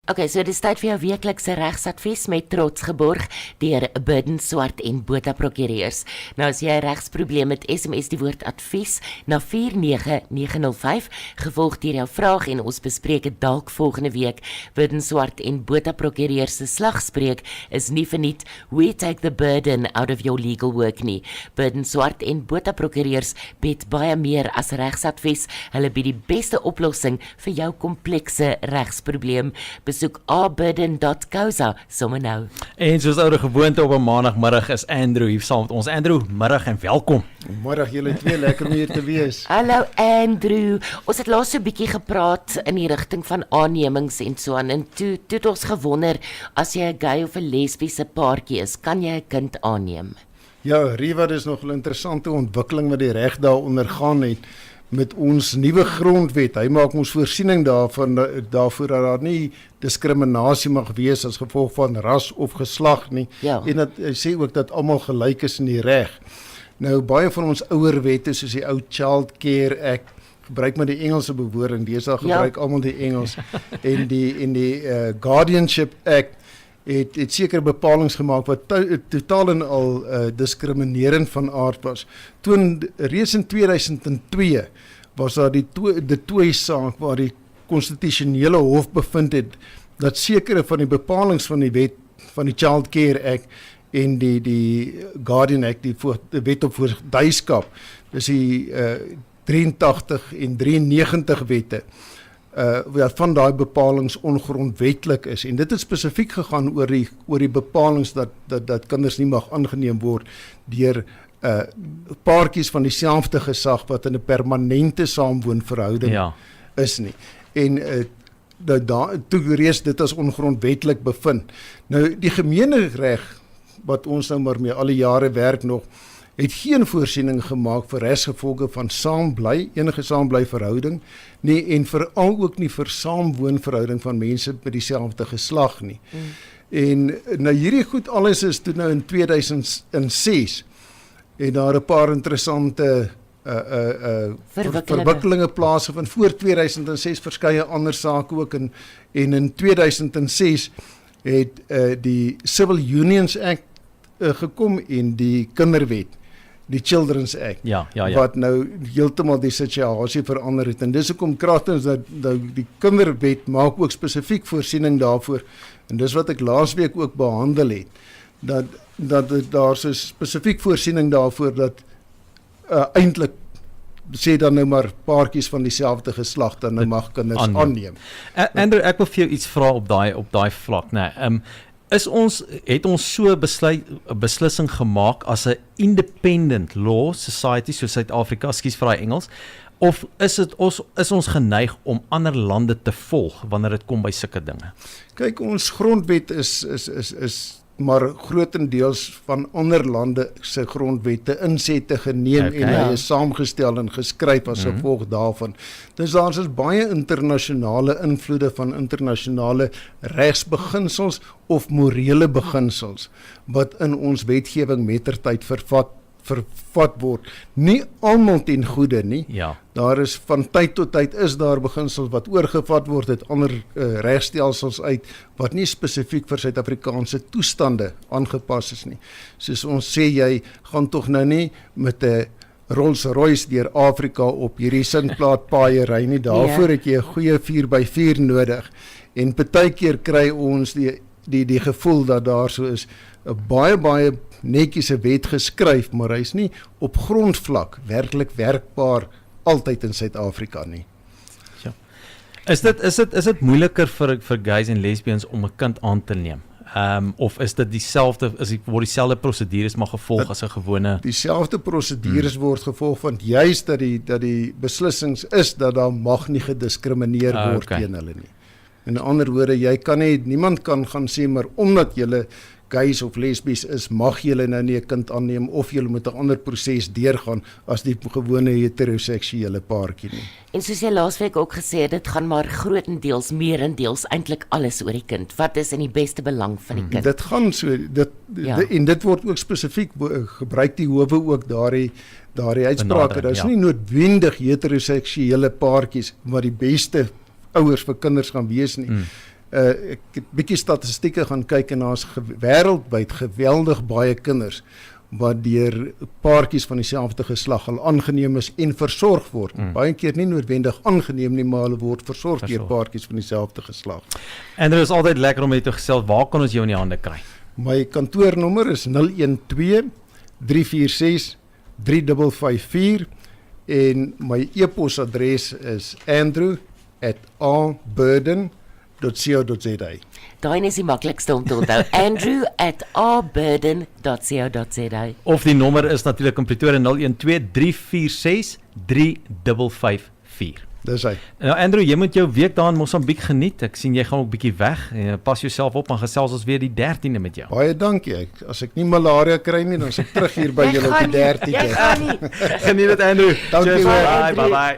Okay, so dis tyd vir jou weeklikse regsadvies met trots geborg deur Burden Swart en Botha Prokureurs. Nou as jy 'n regsprobleem het, SMS die woord advies na 49905, gevolg deur jou vraag en ons bespreek dit dalk volgende week. Burden Swart en Botha Prokureurs se slagspreuk is nie verniet "We take the burden out of your legal work" nie. Burden Swart en Botha Prokureurs bied baie meer as regsadvies. Hulle bied die beste oplossing vir jou komplekse regsprobleem. Besoek aburden.co.za sommer nou. En soos oude gewoonte op 'n maandagmiddag is Andrew hier saam met ons. Andrew, middag en welkom. Middag julle twee, lekker om hier te wees. Hallo Andrew. Ons het laas so 'n bietjie gepraat in die rigting van aannemings en so aan. En toe het ons gewonder, as jy 'n gay of 'n lesbiese paartjie is, kan jy 'n kind aanneem? Ja, Riva, dis nog 'n interessante ontwikkeling wat die reg daar ondergaan het met ons nuwe grondwet. Hy maak ons voorsiening daarvoor dat daar nie diskriminasie mag wees as gevolg van ras of geslag nie. Ja. En dat hy sê ook dat almal gelyk is in die reg. Nou baie van ons ouer wette soos die ou Child Care Act gebruik maar die Engelse bewoording, deesdae gebruik almal die Engels. en die Guardianship Act het sekere bepalings gemaak wat totaal en al diskriminerend van aard was. Reeds in 2002 was daar die Tooi-saak waar die konstitusionele hof bevind het dat sekere van die bepalings van die wet van die Child Care Act en die Guardian Act, die wet op voogdyskap, dis die 83 en 93 wette, van daai bepalings ongrondwetlik is. En dit het spesifiek gegaan oor die bepalings dat kinders nie mag aangeneem word deur paartjies van dieselfde gesag wat in 'n permanente saamwoonverhouding is nie. En toe reeds dit as ongrondwetlik bevind. Nou die gemeenereg wat ons nou maar mee al die jare werk nog, het geen voorsiening gemaak vir regsgevolge van saambly, enige saambly verhouding nie, en veral ook nie vir saamwoonverhouding van mense met dieselfde geslag nie. En nou hierdie goed alles is toe nou in 2006 en daar 'n paar interessante verwikkelinge plaasgevind. Voor 2006 verskeie ander sake ook en in 2006 het die Civil Unions Act gekom en die kinderwet, die Children's Act, wat nou heeltemal die situasie verander het. En dis hoekom kragtens dat die kinderwet maak ook spesifiek voorsiening daarvoor. En dis wat ek laasweek ook behandel het, dat daar so spesifiek voorsiening daarvoor dat eintlik sê dan nou maar paartjies van dieselfde geslag dan nou mag kinders aanneem. Andrew, ek wil vir jou iets vra op daai vlak, nee. Het ons so 'n beslissing gemaak as 'n independent law society soos Suid-Afrika, ekskuus vir daai Engels, of is ons geneig om ander lande te volg wanneer dit kom by sulke dinge? Kyk, ons grondwet is maar grotendeels van ander lande se grondwette insette geneem en hy is saamgestel en geskryf as gevolg daarvan. Dus daar is baie internasionale invloede van internasionale regsbeginsels of morele beginsels wat in ons wetgewing mettertyd vervat word. Nie almal ten goeie nie. Ja. Daar is van tyd tot tyd is daar beginsels wat oorgevat word uit ander regstelsels uit wat nie spesifiek vir Suid-Afrikaanse toestande aangepas is nie. Soos ons sê, jy gaan tog nou nie met 'n Rolls-Royce deur Afrika op hierdie sindplaatpaaie ry nie. Daarvoor het jy 'n goeie 4x4 nodig. En partykeer kry ons die gevoel dat daar so is 'n baie netjies 'n wet geskryf, maar hy is nie op grondvlak werklik werkbaar altyd in Suid-Afrika nie. Ja. Is dit moeiliker vir gays en lesbians om 'n kind aan te neem? Of is dit word dieselfde prosedures maar gevolg as 'n gewone? Dieselfde prosedures word gevolg, want juist dat die beslissings is dat daar mag nie gediskrimineer word teen hulle nie. In ander woorde, niemand kan gaan sê, maar omdat julle gays of lesbies is, mag julle nou nie 'n kind aanneem of julle moet 'n ander proses deurgaan as die gewone heteroseksuele paartjie nie. En soos jy laasweek ook gesê het, dit gaan maar meerendeels eintlik alles oor die kind. Wat is in die beste belang van die kind? Dit gaan so, en dit word ook spesifiek gebruik die howe ook daardie uitsprake. Dit is nie noodwendig heteroseksuele paartjies wat die beste ouers vir kinders gaan wees nie. Ek het bietjie statistieke gaan kyk en daar's wêreldwyd geweldig baie kinders wat deur paartjies van dieselfde geslag al aangeneem is en versorg word. Baie keer nie noodwendig aangeneem nie, maar hulle word versorg deur paartjies van dieselfde geslag. Andrew, is altyd lekker om met jou gesels. Waar kan ons jou in die hande kry? My kantoornommer is 012 346 3554 en my e-posadres is andrew@aburden.co.za. Daai is die maklikste om te onthou. andrew@aburden.co.za. Of die nommer is natuurlik in Pretoria 012 346 3554. Dis hy. Nou Andrew, jy moet jou week daar in Mosambiek geniet. Ek sien jy gaan ook bietjie weg. Pas jouself op en gesels ons weer die 13de met jou. Baie dankie. As ek nie malaria kry nie, dan is ek terug hier by julle op die 13de. Jy gaan nie. Geniet dit Andrew. Dankie Cheers, hoor. bye bye.